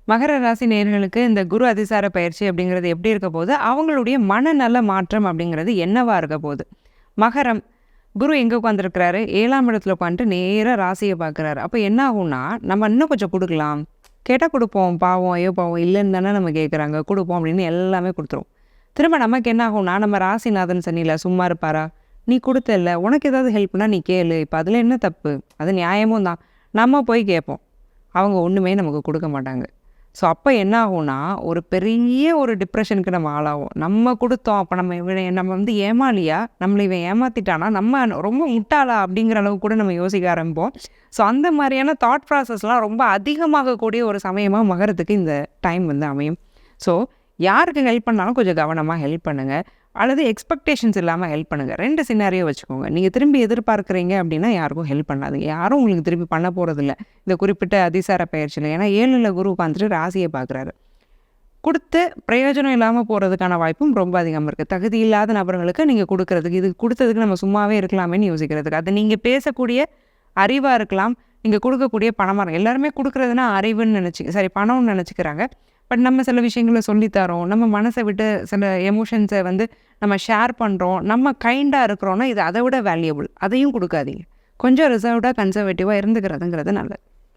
மகர ராசி நேயர்களுக்கு இந்த குரு அதிசார பயிற்சி அப்படிங்கிறது எப்படி இருக்க போகுது? அவங்களுடைய மனநல மாற்றம் அப்படிங்கிறது என்னவா இருக்க போகுது? மகரம், குரு எங்கே உட்காந்துருக்கிறாரு? 7ஆம் இடத்துல உட்காந்துட்டு நேராக ராசியை பார்க்குறாரு. அப்போ என்ன ஆகும்னா, நம்ம இன்னும் கொஞ்சம் கொடுக்கலாம். கேட்டால் கொடுப்போம். பாவம், ஐயோ பாவம் இல்லைன்னு தானே நம்ம கேட்குறாங்க. கொடுப்போம் அப்படின்னு எல்லாமே கொடுத்துரும். திரும்ப நமக்கு என்ன ஆகும்னா, நம்ம ராசிநாதன் சனியில் சும்மா இருப்பாரா? நீ கொடுத்தல்ல, உனக்கு ஏதாவது ஹெல்ப்னா நீ கேளு. இப்போ அதில் என்ன தப்பு? அது நியாயமும் தான். நம்ம போய் கேட்போம். அவங்க ஒன்றுமே நமக்கு கொடுக்க மாட்டாங்க. ஸோ அப்போ என்ன ஆகும்னா, ஒரு பெரிய ஒரு டிப்ரெஷனுக்கு நம்ம ஆளாகும். நம்ம கொடுத்தோம், அப்போ நம்ம வந்து ஏமாளியா? நம்மளை இவன் ஏமாத்திட்டானா? நம்ம ரொம்ப முட்டாளா? அப்படிங்கிற அளவுக்கு கூட நம்ம யோசிக்க ஆரம்பிப்போம். ஸோ அந்த மாதிரியான தாட் ப்ராசஸ்லாம் ரொம்ப அதிகமாகக்கூடிய ஒரு சமயமாக மகரத்துக்கு இந்த டைம் வந்து அமையும். ஸோ யாருக்கு ஹெல்ப் பண்ணாலும் கொஞ்சம் கவனமாக ஹெல்ப் பண்ணுங்கள். அல்லது எக்ஸ்பெக்டேஷன்ஸ் இல்லாமல் ஹெல்ப் பண்ணுங்கள். 2 சினாரியோ வச்சுக்கோங்க. நீங்கள் திரும்பி எதிர்பார்க்குறீங்க அப்படின்னா யாருக்கும் ஹெல்ப் பண்ணாதீங்க. யாரும் உங்களுக்கு திரும்பி பண்ண போகிறதில்ல இந்த குறிப்பிட்ட அதிசார பயிற்சியில். ஏன்னா 7ல் குரு உட்காந்துட்டு ராசியை பார்க்குறாரு. கொடுத்து பிரயோஜனம் இல்லாமல் போகிறதுக்கான வாய்ப்பும் ரொம்ப அதிகமாக இருக்குது. தகுதி இல்லாத நபர்களுக்கு நீங்கள் கொடுக்கறதுக்கு, இது கொடுத்ததுக்கு நம்ம சும்மாவே இருக்கலாமேன்னு யோசிக்கிறதுக்கு, அது நீங்கள் பேசக்கூடிய அறிவாக இருக்கலாம், நீங்கள் கொடுக்கக்கூடிய பணமாக இருக்கும். எல்லாருமே கொடுக்குறதுனா அறிவுன்னு பணம்னு நினச்சிக்கிறாங்க. பட் நம்ம சில விஷயங்களை சொல்லித்தரோம், நம்ம மனசை விட்டு சில எமோஷன்ஸை வந்து நம்ம ஷேர் பண்ணுறோம், நம்ம கைண்டாக இருக்கிறோன்னா இது அதை விட வேல்யூபிள். அதையும் கொடுக்காதீங்க. கொஞ்சம் ரிசர்வ்டாக கன்சர்வேட்டிவாக இருந்துக்கிறதுங்கிறது நல்லது.